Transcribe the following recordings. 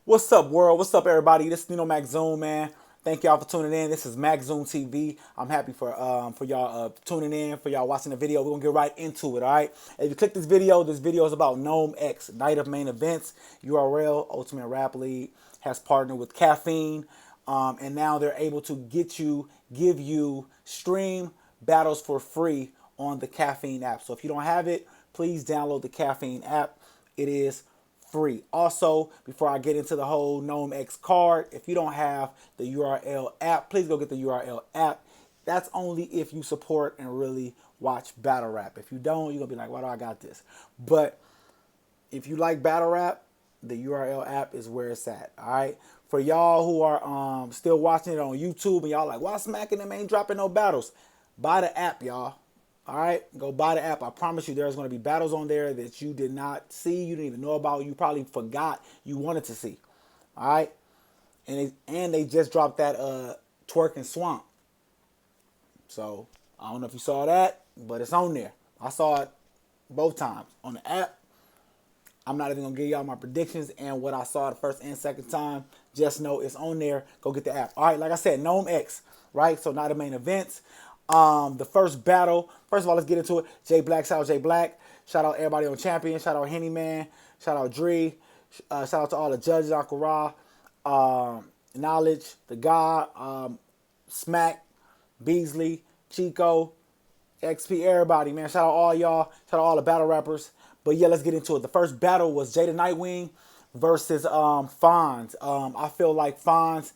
What's up, world? What's up, everybody? This is Mac Zoom, man. Thank y'all for tuning in. This is Mac Zoom TV. I'm happy for y'all tuning in, for y'all watching the video. We're gonna get right into it, all right? If you click this video is about Nome X, Night of Main Events. URL, Ultimate Rap League, has partnered with Caffeine, and now they're able to give you stream battles for free on the Caffeine app. So if you don't have it, please download the Caffeine app. It is free. Also, before I get into the whole Gnome X card, if you don't have the URL app, please go get the URL app. That's only if you support and really watch battle rap. If you don't, you're gonna be like, why do I got this? But if you like battle rap, the URL app is where it's at. All right. For y'all who are still watching it on YouTube and y'all like, why smacking them ain't dropping no battles? Buy the app, y'all. All right, go buy the app. I promise you, there's going to be battles on there that you did not see, you didn't even know about, you probably forgot you wanted to see. All right, and they just dropped that Twerk and Swamp. So I don't know if you saw that, but it's on there. I saw it both times on the app. I'm not even gonna give y'all my predictions and what I saw the first and second time. Just know it's on there. Go get the app. All right, like I said, Gnome X, right? So not the main events. The first battle. First of all, let's get into it. Jay Black, shout out Jay Black. Shout out everybody on Champion. Shout out Henny Man. Shout out Dree. Shout out to all the judges, Akara, Knowledge, the God, Smack, Beasley, Chico, XP, everybody, man. Shout out all y'all. Shout out all the battle rappers. But yeah, let's get into it. The first battle was Jada Nightwing versus Fonz. I feel like Fonz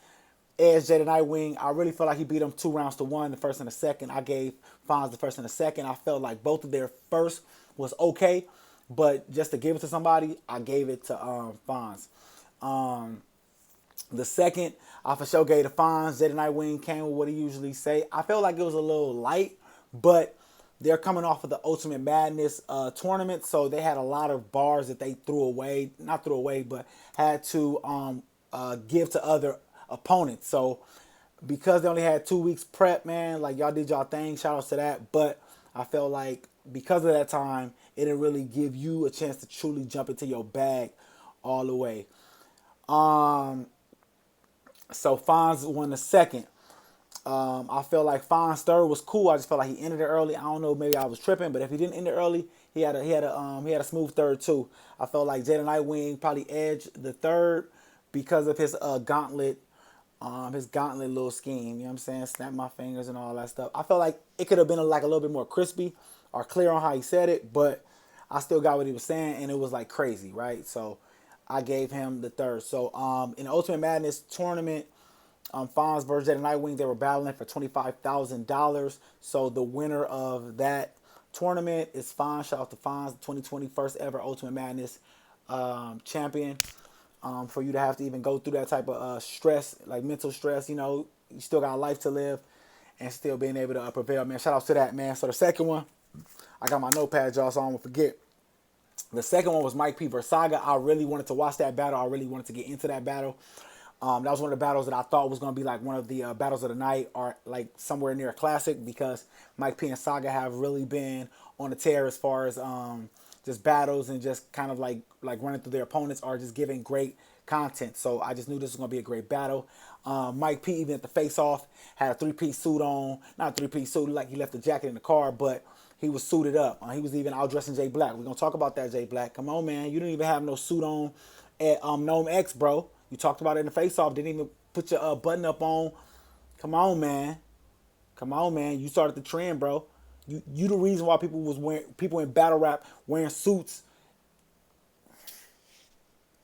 edged Jada Nightwing. I really feel like he beat him 2 rounds to 1, the first and the second. I gave Fonz the first and the second. I felt like both of their first was okay, but just to give it to somebody, I gave it to Fonz. The second, I for sure gave to Fonz. Jada Nightwing came with what he usually say. I felt like it was a little light, but they're coming off of the Ultimate Madness tournament, so they had a lot of bars that they threw away, not threw away, but had to give to other opponents. So because they only had 2 weeks prep, man, like y'all did y'all thing, shout outs to that. But I felt like because of that time, it didn't really give you a chance to truly jump into your bag all the way. So Fonz won the second. I felt like Fonz third was cool. I just felt like he ended it early. I don't know, maybe I was tripping, but if he didn't end it early, he had a smooth third too. I felt like Jada Nightwing probably edged the third because of his gauntlet little scheme. You know what I'm saying? Snap my fingers and all that stuff. I felt like it could have been like a little bit more crispy or clear on how he said it, but I still got what he was saying, and it was like crazy, right? So I gave him the third. So in the Ultimate Madness tournament, Fonz versus Jada Nightwing, they were battling for $25,000. So the winner of that tournament is Fonz. Shout out to Fonz, the 2020 first ever Ultimate Madness champion. For you to have to even go through that type of stress, like mental stress, you still got a life to live and still being able to prevail, man. Shout out to that, man. So the second one, I got my notepad, y'all, so I don't forget. The second one was Mike P versus Saga. I really wanted to watch that battle. I really wanted to get into that battle. That was one of the battles that I thought was going to be like one of the battles of the night, or like somewhere near a classic, because Mike P and Saga have really been on the tear as far as just battles and just kind of like running through their opponents or just giving great content. So I just knew this was going to be a great battle. Mike P, even at the face-off, had a three-piece suit on. Not a three-piece suit, like he left the jacket in the car, but he was suited up. He was even outdressing Jay Black. We're going to talk about that, Jay Black. Come on, man. You didn't even have no suit on at Gnome X, bro. You talked about it in the face-off. Didn't even put your button up on. Come on, man. Come on, man. You started the trend, bro. You the reason why people in battle rap wearing suits.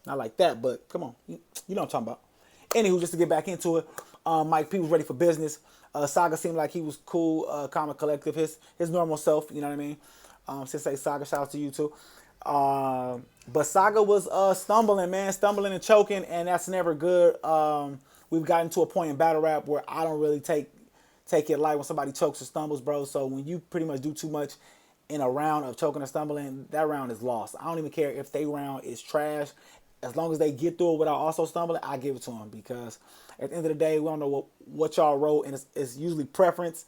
Not like that, but come on. You know what I'm talking about. Anywho, just to get back into it, Mike P was ready for business. Saga seemed like he was cool, calm and collective. His normal self, you know what I mean? Sensei Saga, shout out to you too. But Saga was stumbling, man, stumbling and choking, and that's never good. We've gotten to a point in battle rap where I don't really take it light when somebody chokes or stumbles, bro. So when you pretty much do too much in a round of choking or stumbling, that round is lost. I don't even care if they round is trash. As long as they get through it without also stumbling, I give it to them, because at the end of the day, we don't know what y'all wrote, and it's usually preference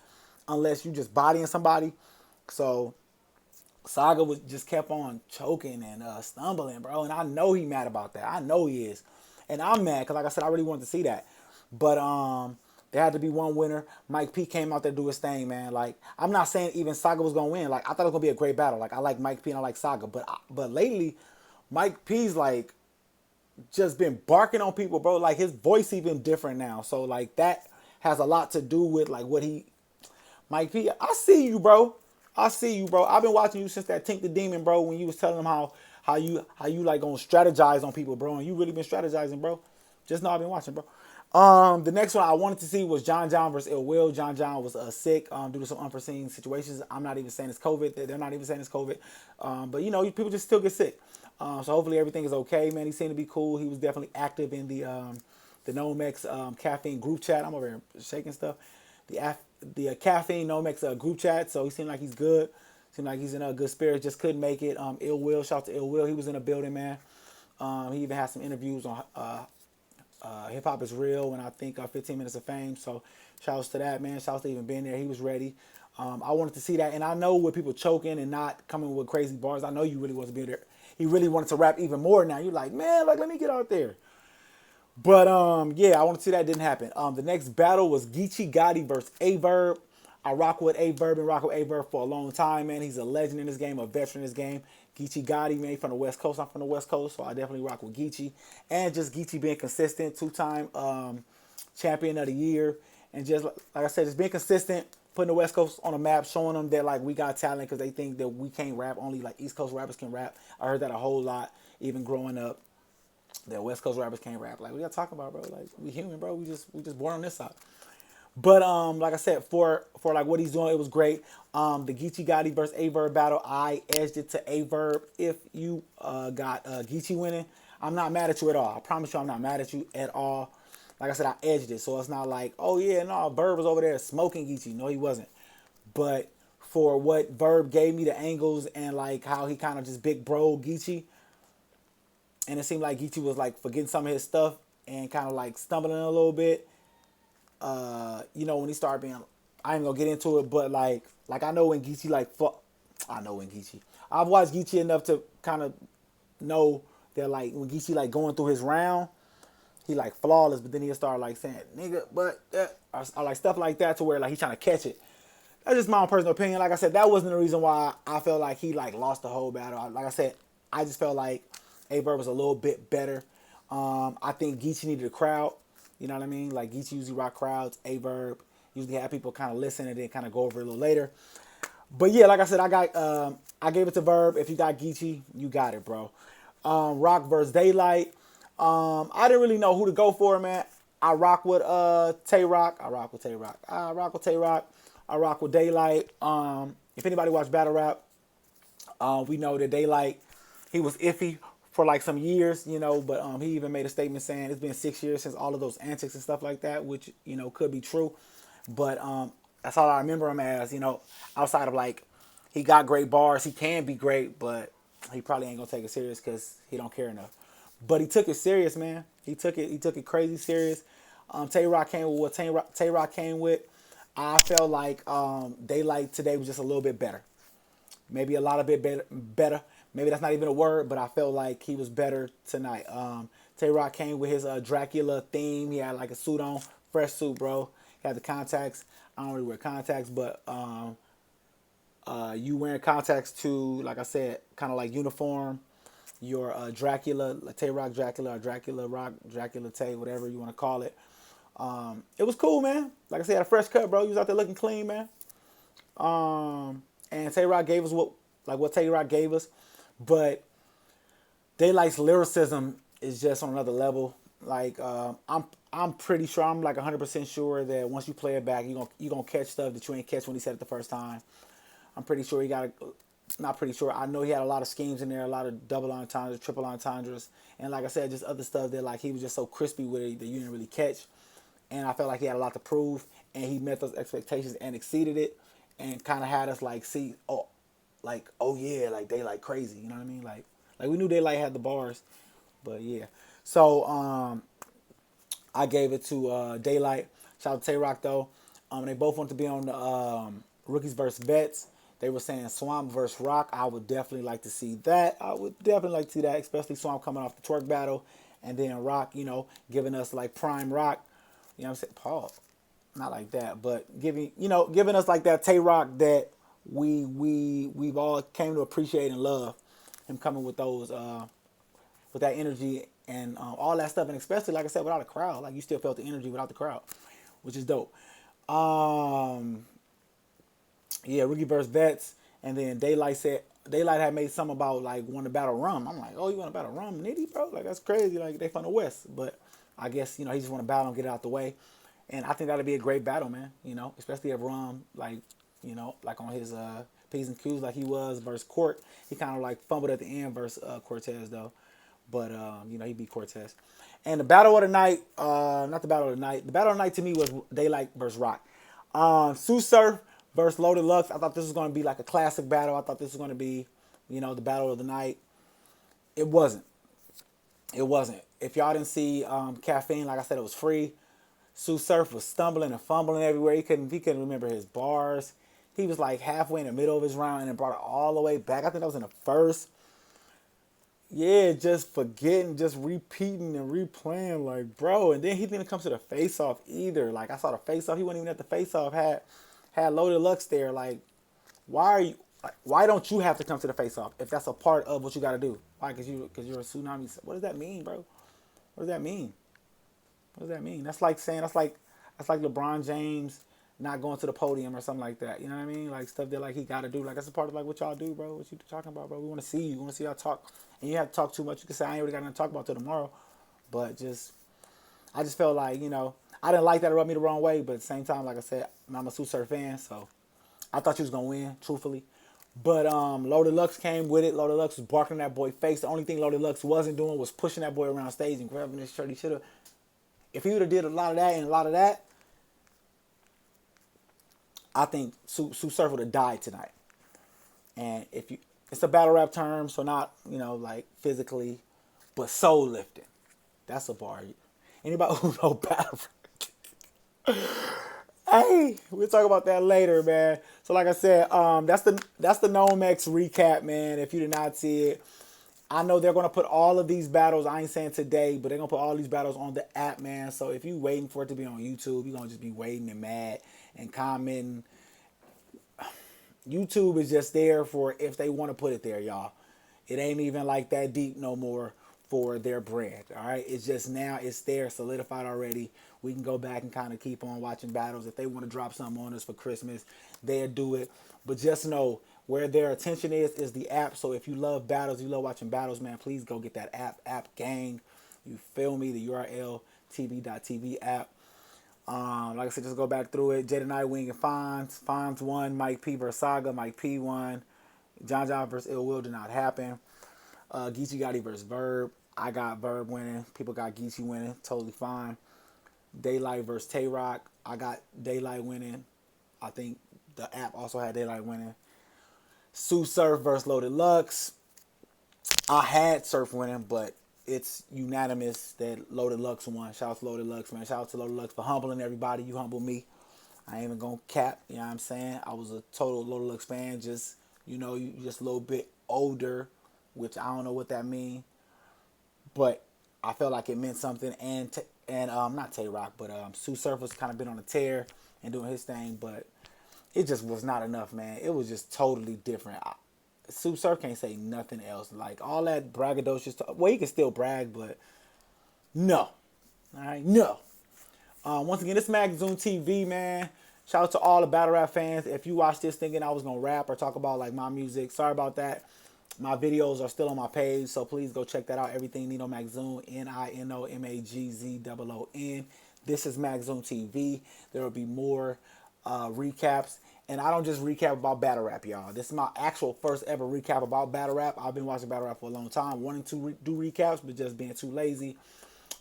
unless you just bodying somebody. So Saga was just kept on choking and stumbling, bro. And I know he mad about that. I know he is. And I'm mad because, like I said, I really wanted to see that. But there had to be one winner. Mike P came out there to do his thing, man. Like, I'm not saying even Saga was gonna win. Like, I thought it was gonna be a great battle. Like, I like Mike P and I like Saga, but lately, Mike P's like just been barking on people, bro. Like his voice even different now. So like that has a lot to do with like what he Mike P. I see you, bro. I see you, bro. I've been watching you since that Tink the Demon, bro. When you was telling them how you like gonna strategize on people, bro. And you really been strategizing, bro. Just know I've been watching, bro. The next one I wanted to see was John versus Ill Will. John was sick due to some unforeseen situations. I'm not even saying it's COVID. They're not even saying it's COVID. But you know, people just still get sick. So hopefully everything is okay, man. He seemed to be cool. He was definitely active in the Nomex caffeine group chat. I'm over here shaking stuff. The caffeine Nomex group chat. So he seemed like he's good. Seemed like he's in a good spirit. Just couldn't make it. Ill Will, shout out to Ill Will. He was in a building, man. He even had some interviews on Hip Hop is Real and I think 15 Minutes of Fame. So shouts to that, man. Shouts to even being there. He was ready. I wanted to see that. And I know with people choking and not coming with crazy bars, I know you really want to be there. He really wanted to rap even more now. You're like, man, like, let me get out there. But, yeah, I want to see that. Didn't happen. The next battle was Geechee Gotti versus Averb. I rock with Averb and rock with Averb for a long time, man. He's a legend in this game, a veteran in this game. Geechee Gotti, man, from the West Coast. I'm from the West Coast, so I definitely rock with Geechee. And just Geechee being consistent, two-time champion of the year. And just, like I said, just being consistent, putting the West Coast on the map, showing them that, like, we got talent because they think that we can't rap. Only, like, East Coast rappers can rap. I heard that a whole lot, even growing up, that West Coast rappers can't rap. Like, what y'all talking about, bro? Like, we human, bro. We just born on this side. But like I said, for like what he's doing, it was great. The Geechee Gotti versus Averb battle, I edged it to Averb. If you got Geechee winning, I'm not mad at you at all. I promise you, I'm not mad at you at all. Like I said, I edged it, so it's not like, oh yeah, no, Verb was over there smoking Geechee. No, he wasn't. But for what Verb gave me, the angles and like how he kind of just big bro Geechee, and it seemed like Geechee was like forgetting some of his stuff and kind of like stumbling a little bit. You know, when he started being, I ain't gonna get into it, but like I know when Geechee like fuck, I know when Geechee. I've watched Geechee enough to kind of know that like when Geechee like going through his round, he like flawless, but then he'll start like saying nigga, but or like stuff like that to where like he's trying to catch it. That's just my own personal opinion. Like I said, that wasn't the reason why I felt like he like lost the whole battle. Like I said, I just felt like Averb was a little bit better. I think Geechee needed a crowd. You know what I mean? Like Geechee usually rock crowds. Averb usually have people kind of listen and then kind of go over it a little later. But yeah, like I said, I gave it to Verb. If you got Geechee, you got it, bro. Rock versus Daylight. I didn't really know who to go for, man. I rock with Tay Rock. I rock with Tay Rock. I rock with Tay Rock. I rock with Daylight. If anybody watch battle rap, we know that Daylight, he was iffy for like some years, you know, but he even made a statement saying it's been 6 years since all of those antics and stuff like that, which, you know, could be true. But that's all I remember him as, you know, outside of like, he got great bars, he can be great, but he probably ain't gonna take it serious because he don't care enough. But he took it serious, man. He took it crazy serious. Tay Rock came with what Tay Rock came with. I felt like Daylight today was just a little bit better. Maybe a lot of bit better. Maybe that's not even a word, but I felt like he was better tonight. Tay Rock came with his Dracula theme. He had like a suit on, fresh suit, bro. He had the contacts. I don't really wear contacts, but you wearing contacts to, like I said, kind of like uniform. Your Dracula, Tay Rock Dracula, or Dracula Rock, Dracula Tay, whatever you want to call it. It was cool, man. Like I said, had a fresh cut, bro. He was out there looking clean, man. And Tay Rock gave us what Tay Rock gave us, but Daylight's lyricism is just on another level. Like I'm pretty sure, I'm like 100% sure that once you play it back, you gonna catch stuff that you ain't catch when he said it the first time. I'm pretty sure not pretty sure. I know he had a lot of schemes in there, a lot of double entendres, triple entendres, and like I said, just other stuff that like he was just so crispy with it that you didn't really catch. And I felt like he had a lot to prove, and he met those expectations and exceeded it, and kind of had us like see, oh yeah, like they like crazy, you know what I mean? Like we knew they like had the bars, but yeah. So I gave it to Daylight. Shout out to Tay Rock though. They both want to be on the Rookies versus Vets. They were saying Swamp versus Rock. I would definitely like to see that. I would definitely like to see that, especially Swamp coming off the twerk battle and then Rock, giving us like prime Rock. You know what I'm saying? Paul, not like that, but giving us like that Tay Rock that we've all came to appreciate and love. Him coming with those with that energy and all that stuff, and especially like I said, without a crowd, like you still felt the energy without the crowd, which is dope. Um, yeah, Rookie versus Vets, and then Daylight had made something about like wanting to battle Rum. I'm like, oh, you want to battle Rum, Nitty, bro? Like that's crazy. Like they from the West, but I guess he just want to battle and get it out the way, and I think that'd be a great battle, man. Especially if Rum like on his P's and Q's like he was versus Court. He kind of like fumbled at the end versus Cortez though. But he beat Cortez. And the battle of the night, not the battle of the night. The battle of the night to me was Daylight versus Rock. Sue Surf versus Loaded Lux. I thought this was going to be like a classic battle. I thought this was going to be, the battle of the night. It wasn't. It wasn't. If y'all didn't see Caffeine, like I said, it was free. Sue Surf was stumbling and fumbling everywhere. He couldn't remember his bars. He was like halfway in the middle of his round and then brought it all the way back. I think that was in the first. Yeah, just forgetting, just repeating and replaying, like, bro. And then he didn't come to the face-off either. Like, I saw the face-off. He wasn't even at the face-off. Had Loaded Lux there. Like, why don't you have to come to the face-off if that's a part of what you got to do? Why? Because you're a tsunami. What does that mean, bro? What does that mean? What does that mean? That's like LeBron James not going to the podium or something like that. You know what I mean? Like stuff that like he got to do. Like that's a part of like what y'all do, bro. What you talking about, bro? We want to see you. We want to see y'all talk. And you have to talk too much. You can say I ain't really got nothing to talk about till tomorrow. But I just felt like I didn't like that. It rubbed me the wrong way. But at the same time, like I said, I'm a Sue Surf fan, so I thought you was gonna win, truthfully. But Loaded Lux came with it. Loaded Lux was barking that boy face. The only thing Loaded Lux wasn't doing was pushing that boy around stage and grabbing his shirt. He should have. If he would have did a lot of that and a lot of that, I think Sue Surf would have died tonight. And it's a battle rap term, so not like physically, but soul lifting. That's a bar. Anybody who know battle rap, hey, we'll talk about that later, man. So like I said, that's the Nome recap, man. If you did not see it, I know they're gonna put all of these battles. I ain't saying today, but they're gonna put all these battles on the app, man. So if you waiting for it to be on YouTube, you're gonna just be waiting and mad and commenting. YouTube is just there for if they want to put it there, y'all. It ain't even like that deep no more for their brand. All right, it's just now it's there, solidified already. We can go back and kind of keep on watching battles. If they want to drop something on us for Christmas, they'll do it. But just know where their attention is the app. So if you love battles, you love watching battles, man, please go get that app gang. You feel me? The URL tb.tv app. Like I said, just go back through it. Jada Nightwing and Fonz. Fonz won. Mike P versus Saga. Mike P won. John versus Ill Will did not happen. Geechee Gotti versus Verb. I got Verb winning. People got Geechee winning. Totally fine. Daylight versus Tay Rock. I got Daylight winning. I think the app also had Daylight winning. Sue Surf versus Loaded Lux. I had Surf winning, but it's unanimous that Loaded Lux won. Shout out to Loaded Lux, man. Shout out to Loaded Lux for humbling everybody. You humble me. I ain't even gonna cap, you know what I'm saying? I was a total Loaded Lux fan, just, you just a little bit older, which I don't know what that means. But I felt like it meant something. And not Tay Rock, but Sue Surf was kind of been on a tear and doing his thing, but it just was not enough, man. It was just totally different. Sue Surf can't say nothing else. Like, all that braggadocious stuff. Well, he can still brag, but no. All right, no. Once again, this is Magzoom TV, man. Shout out to all the battle rap fans. If you watched this thinking I was going to rap or talk about, like, my music, sorry about that. My videos are still on my page, so please go check that out. Everything Nino Magzoom, NINOMAGZOON. This is Magzoom TV. There will be more recaps. And I don't just recap about battle rap, y'all. This is my actual first ever recap about battle rap. I've been watching battle rap for a long time, wanting to do recaps, but just being too lazy.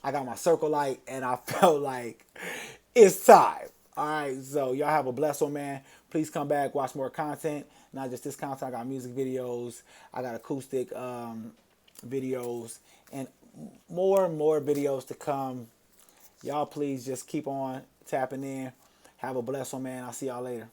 I got my circle light, and I felt like it's time. All right, so y'all have a blessed one, man. Please come back, watch more content. Not just this content. I got music videos. I got acoustic videos, and more videos to come. Y'all please just keep on tapping in. Have a blessed one, man. I'll see y'all later.